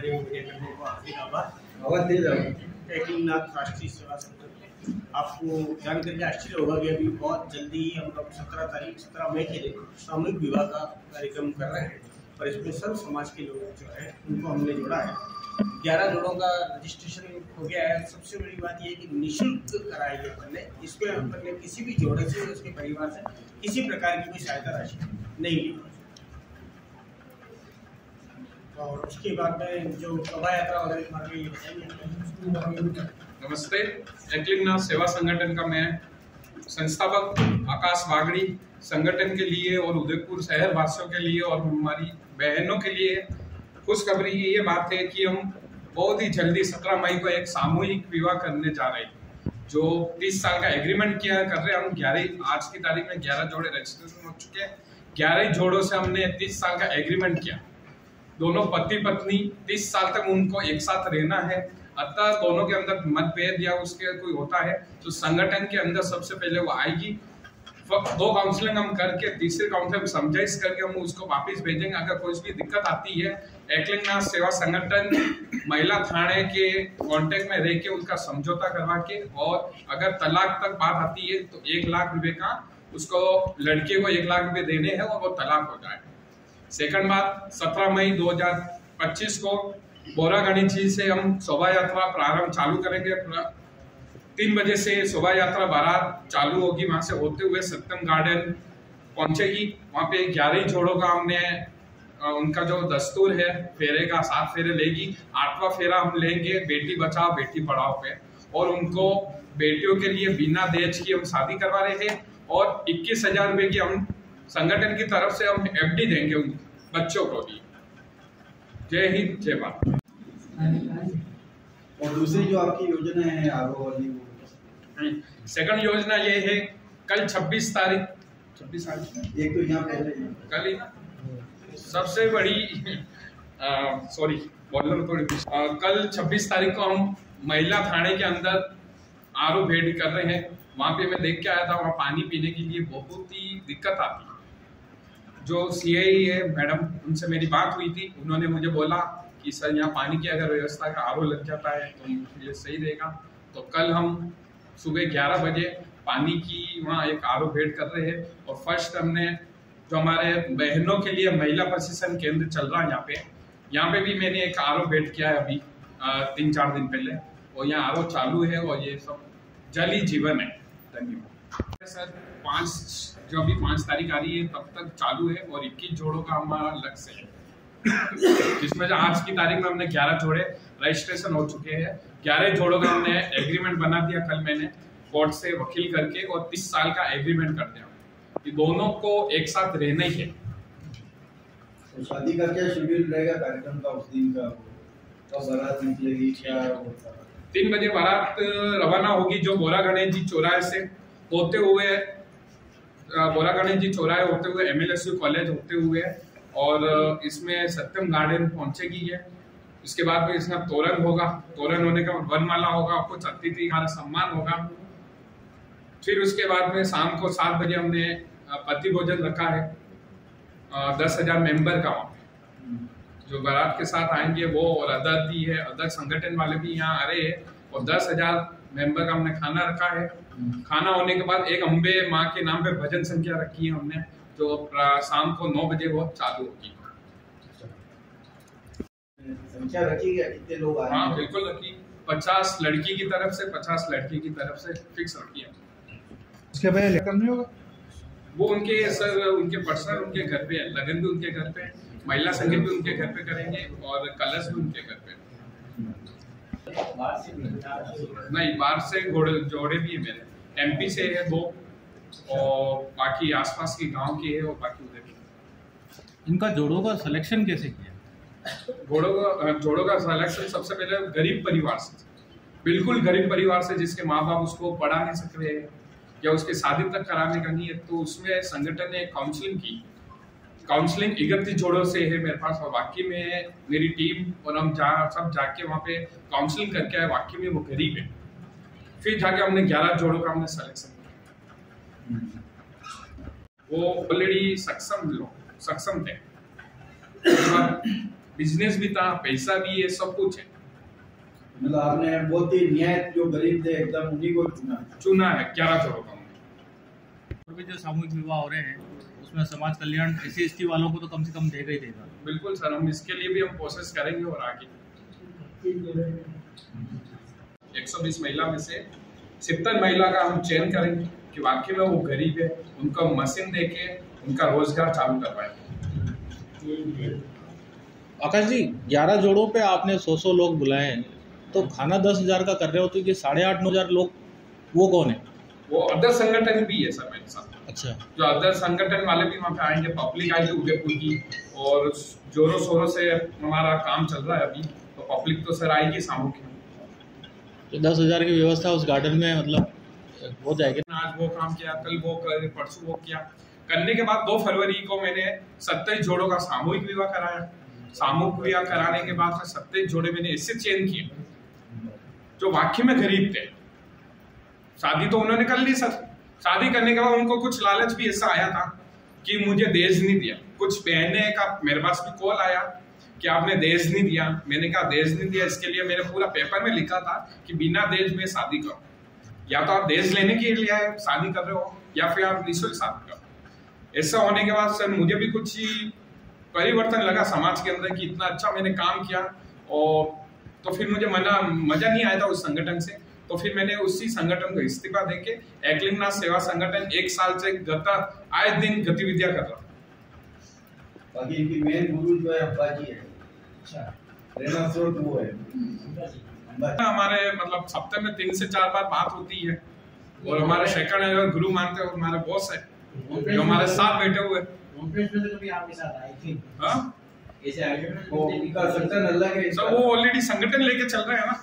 हमारे मीडिया कर्मियों को हार्दिक आभार। एकलिंगनाथ राष्ट्रीय सेवा संगठन, आपको जान करके आश्चर्य होगा कि अभी बहुत जल्दी ही हम लोग 17 मई के लिए सामूहिक विवाह का कार्यक्रम कर रहे हैं और इसमें सब समाज के लोग जो है उनको हमने जोड़ा है। 11 जोड़ों का रजिस्ट्रेशन हो गया है। सबसे बड़ी बात यह है कि निःशुल्क कराई है हमने, इसमें हमने किसी भी जोड़े से उसके परिवार से किसी प्रकार की कोई सहायता राशि नहीं ली। और उसके बाद में जो शोभा यात्रा वगैरह। नमस्ते, एकलिंगनाथ सेवा संगठन का मैं संस्थापक आकाश वागड़ी संगठन के लिए और उदयपुर शहर वासियों के लिए और हमारी बहनों के लिए खुशखबरी ये बात है कि हम बहुत ही जल्दी 17 मई को एक सामूहिक विवाह करने जा रहे हैं। जो 30 साल का एग्रीमेंट किया कर रहे हैं हम 11 आज की तारीख में 11 जोड़े रजिस्ट्रेशन हो चुके हैं। 11 जोड़ों से हमने 30 साल का एग्रीमेंट किया। दोनों पति पत्नी 30 साल तक उनको एक साथ रहना है। अतः दोनों के अंदर मतभेद या उसके कोई होता है तो संगठन के अंदर सबसे पहले वो आएगी। 2 काउंसलिंग हम करके तीसरे काउंसलिंग समझाइश करके हम उसको वापस भेजेंगे। अगर कोई भी दिक्कत आती है एकलिंगनाथ सेवा संगठन महिला थाने के कांटेक्ट में रह के उनका समझौता करवा के, और अगर तलाक तक बात आती है तो 1 लाख रुपए का उसको लड़के को 1 लाख रुपए देने हैं और वो तलाक हो जाए। सेकंड बात, 17 मई 2025 को बोरागणी जी से हम शोभा यात्रा प्रारंभ चालू करेंगे। 3 बजे से शोभा यात्रा बारात चालू होगी, वहां से होते हुए सत्यम गार्डन पहुंचेगी। वहां पे 11 जोड़ों का हमने उनका जो दस्तूर है फेरे का 7 फेरे लेगी। 8वां फेरा हम लेंगे बेटी बचाओ बेटी पढ़ाओ पे, और उनको बेटियों के लिए बिना दहेज की हम शादी करवा रहे हैं। और 21,000 रुपए की हम संगठन की तरफ से हम FD देंगे उन बच्चों को भी। जय हिंद, जय भारत। और दूसरी जो आपकी योजना है आरो वाली, सेकंड योजना ये है, कल 26 तारीख 26 एक तो यहाँ पहले कल सबसे बड़ी सॉरी बोलना थोड़ी कल 26 तारीख को हम महिला थाने के अंदर आरो भेंट कर रहे हैं। वहां पे मैं देख के आया था, वहाँ पानी पीने के लिए बहुत ही दिक्कत आती है। जो CI है मैडम, उनसे मेरी बात हुई थी, उन्होंने मुझे बोला कि सर यहाँ पानी की अगर व्यवस्था का आरो लग जाता है तो ये सही रहेगा। तो कल हम सुबह 11 बजे पानी की वहाँ एक आरो भेंट कर रहे हैं। और फर्स्ट हमने जो हमारे बहनों के लिए महिला प्रशिक्षण केंद्र चल रहा है यहाँ पे भी मैंने एक आरो भेंट किया है अभी 3-4 दिन पहले, और यहाँ आरो चालू है और ये सब जल ही जीवन है। धन्यवाद सर। 5 तारीख आ रही है तब तक चालू है और 21 जोड़ों का हमारा लक्ष्य है, जिसमें आज की तारीख में हमने 11 जोड़े रजिस्ट्रेशन हो चुके हैं। 11 जोड़ों का हमने एग्रीमेंट बना दिया कल मैंने कोर्ट से वकील करके, और 30 साल का एग्रीमेंट कर दिया कि दोनों को एक साथ रहना ही है। तो शादी का क्या शेड्यूल रहेगा कार्यक्रम का उस दिन का? तो बारात निकलेगी क्या होता है? 3 बजे बारात रवाना होगी जो बोरा गणेश जी चौराहे से होते हुए MLSU कॉलेज होते हुए, और इसमें सत्यम गार्डन पहुंचेगी है। इसके बाद में इसमें तोरण होगा, तोरण होने के बाद वनमाला होगा, आपको अतिथि हमारा सम्मान होगा। फिर उसके बाद में शाम को 7 बजे हमने पति भोजन रखा है 10,000 मेंबर का। वहाँ जो बारात के साथ आएंगे वो, और अदर भी है, अदर संगठन वाले भी यहाँ आ रहे हैं, और 10,000 मेंबर का हमने खाना रखा है। खाना होने के बाद एक अम्बे माँ के नाम पे भजन संख्या रखी है हमने, जो शाम को 9 बजे वो चालू होगी। संख्या रखी है कितने लोग आए? हाँ बिल्कुल रखी, 50 लड़की की तरफ से 50 लड़के की तरफ से फिक्स रखी है। उसके बाद लेकर नहीं होगा वो उनके सर उनके पर्सनल उनके घर पे है, लगन भी उनके घर पे, महिला संगीत भी उनके घर पे करेंगे, और कलश भी उनके घर पे। नहीं, बाहर से जोड़े भी है मेरे, MP से है 2, और बाकी आसपास के गांव के है, और बाकी उधर की। इनका जोड़ों का सिलेक्शन कैसे किया? जोड़ों का सिलेक्शन सबसे पहले गरीब परिवार से, बिल्कुल गरीब परिवार से, जिसके माँ बाप उसको पढ़ा नहीं सक रहे या उसके शादी तक कराने का नहीं है, तो उसमें संगठन ने काउंसलिंग की। काउंसलिंग 31 जोड़ों से है मेरे पास, और वाकई में मेरी टीम और हम सब जाके वहाँ पे काउंसलिंग करके आए, वाकई में वो गरीब है। फिर जाके हमने 11 जोड़ों का हमने सिलेक्शन किया। वो ऑलरेडी सक्षम थे। बिजनेस भी था, पैसा भी है, सब कुछ है। मतलब आपने बहुत ही न्याय जो गरीब थे एकदम उन्हीं को चुना है 11 जोड़ों का। और भी जो सामूहिक विवाह हो रहे हैं उसमें समाज कल्याण SC/ST वालों को तो कम से कम देगा ही देगा। बिल्कुल सर, हम इसके लिए भी हम कोशिश करेंगे और आगे 120 महिला में से 70 महिला का हम चयन करेंगे कि वाकई में वो गरीब है, उनका मशीन देके उनका रोजगार चालू करवाएंगे। आकाश जी, 11 जोड़ों पे आपने 100 लोग बुलाए हैं, तो खाना 10,000 का कर रहे हो, तो ये 8,500-9,000 लोग वो कौन है? वो अदर संगठन भी है सर मेरे साथ। अच्छा, जो अदर संगठन वाले भी वहाँ पे आएंगे, पब्लिक आएगी उदयपुर की, और जोरों शोरों से हमारा काम चल रहा है अभी, तो पब्लिक तो सर आएगी सामूहिक में। तो 10,000 की व्यवस्था उस गार्डन में मतलब हो जाएगी। आज वो काम किया, कल वो कर, परसों वो किया, करने के बाद 2 फरवरी को मैंने 27 जोड़ों का सामूहिक विवाह कराया। सामूहिक विवाह कराने के बाद 27 जोड़े मैंने इससे चयन किए जो वाकई में गरीब थे। शादी तो उन्होंने कर ली सर, शादी करने के बाद उनको कुछ लालच भी ऐसा आया था कि मुझे दहेज नहीं दिया। कुछ बहने का मेरे पास भी कॉल आया कि आपने दहेज नहीं दिया। मैंने कहा दहेज नहीं दिया, इसके लिए मैंने पूरा पेपर में लिखा था कि बिना दहेज में शादी करो, या तो आप दहेज लेने के लिए शादी कर रहे हो या फिर आप निःशुल्क शादी करो। ऐसा होने के बाद सर मुझे भी कुछ परिवर्तन लगा समाज के अंदर कि इतना अच्छा मैंने काम किया, और तो फिर मुझे मजा नहीं आया था उस संगठन से। तो फिर मैंने उसी संगठन को इस्तीफा देके एकलिंगनाथ सेवा संगठन 1 साल से आए दिन गतिविधियां कर रहा। बाकी इनकी मेन गुरु जो है अब्बा जी है। अच्छा, प्रेरणा स्रोत वो है। हमारे मतलब हफ्ते में 3 से 4 बार बात होती है, और हमारे सेकंड गुरु मानते हैं, हमारे बॉस है जो हमारे साथ बैठे हुए। उनका संगठन अलग है, सब वो ऑलरेडी संगठन लेके चल रहे हैं ना।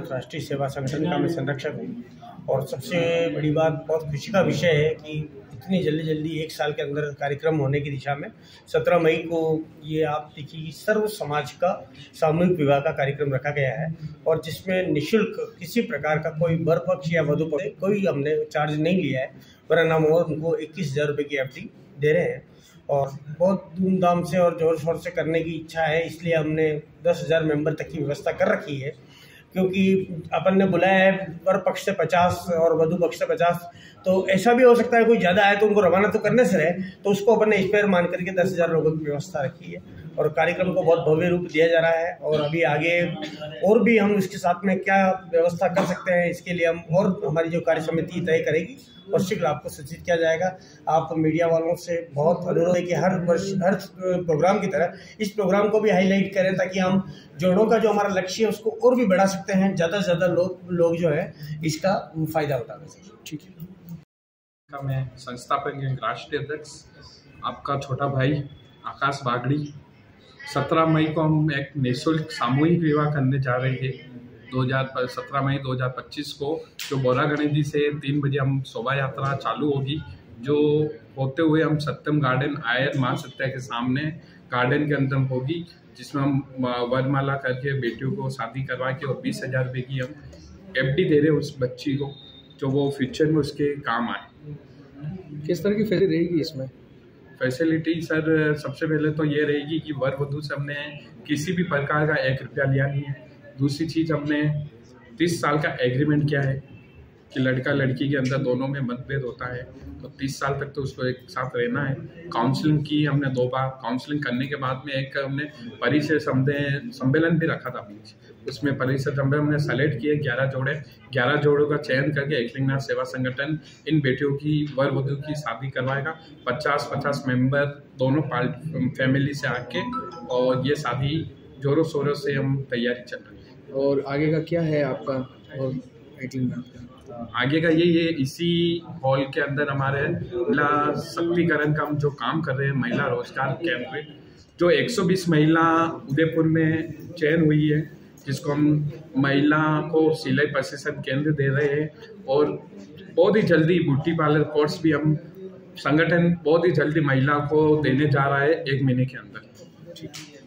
राष्ट्रीय सेवा संगठन का मैं संरक्षक हूँ, और सबसे बड़ी बात, बहुत खुशी का विषय है कि इतनी जल्दी 1 साल के अंदर कार्यक्रम होने की दिशा में 17 मई को ये आप देखिए सर्व समाज का सामूहिक विवाह का कार्यक्रम रखा गया है, और जिसमें निःशुल्क किसी प्रकार का कोई वर पक्ष या वधु पक्ष कोई हमने चार्ज नहीं लिया है, वरना हम और उनको 21,000 रुपये की FD दे रहे हैं, और बहुत धूमधाम से और जोर शोर से करने की इच्छा है। इसलिए हमने 10,000 मेंबर तक की व्यवस्था कर रखी है, क्योंकि अपन ने बुलाया है वर पक्ष से 50 और वधु पक्ष से 50, तो ऐसा भी हो सकता है कोई ज़्यादा आए तो उनको रवाना तो करने से रहे, तो उसको अपन ने स्पेयर मान करके 10,000 लोगों की व्यवस्था रखी है, और कार्यक्रम को बहुत भव्य रूप दिया जा रहा है। और अभी आगे और भी हम इसके साथ में क्या व्यवस्था कर सकते हैं, इसके लिए हम और हमारी जो कार्य समिति तय करेगी और शीघ्र आपको सूचित किया जाएगा। आप मीडिया वालों से बहुत अनुरोध है कि हर वर्ष हर प्रोग्राम की तरह इस प्रोग्राम को भी हाईलाइट करें, ताकि हम जोड़ों का जो हमारा लक्ष्य है उसको और भी बढ़ा सकते हैं, ज़्यादा से ज़्यादा लोग जो है इसका फ़ायदा उठा सकें। ठीक है। मैं संस्थापक राष्ट्रीय अध्यक्ष आपका छोटा भाई आकाश बागड़ी। 17 मई को हम एक निःशुल्क सामूहिक विवाह करने जा रहे हैं। 17 मई 2025 को जो बोरा गणेश जी से 3 बजे हम शोभा यात्रा चालू होगी, जो होते हुए हम सत्यम गार्डन आयर माँ सत्या के सामने गार्डन के अंदर होगी, जिसमें हम वरमाला करके बेटियों को शादी करवा के और 20,000 रुपये की हम FD दे रहे हैं उस बच्ची को, जो वो फ्यूचर में उसके काम आए। किस तरह की फैसिलिटी रहेगी इसमें? फैसिलिटी सर सबसे पहले तो ये रहेगी कि वर वधू से हमने किसी भी प्रकार का 1 रुपया लिया नहीं है। दूसरी चीज़, हमने 30 साल का एग्रीमेंट किया है कि लड़का लड़की के अंदर दोनों में मतभेद होता है, तो 30 साल तक तो उसको एक साथ रहना है। काउंसलिंग की हमने 2 बार, काउंसलिंग करने के बाद में एक हमने परिचय सम्मेलन भी रखा था बीच, उसमें परिचय सम्मेलन हमने सेलेक्ट किए 11 जोड़ों का चयन करके एकलिंगनाथ सेवा संगठन इन बेटियों की वर वधू की शादी करवाएगा। 50 मेंबर दोनों फैमिली से आके, और ये शादी जोरों शोरों से हम तैयारी चल रही है। और आगे का क्या है आपका और एकलिंगनाथ का? आगे का यही है, इसी हॉल के अंदर हमारे महिला शक्तिकरण का हम जो काम कर रहे हैं, महिला रोजगार कैंप में जो 120 महिला उदयपुर में चयन हुई है, जिसको हम महिला को सिलाई प्रशिक्षण केंद्र दे रहे हैं, और बहुत ही जल्दी ब्यूटी पार्लर कोर्स भी हम संगठन बहुत ही जल्दी महिला को देने जा रहा है 1 महीने के अंदर। ठीक है।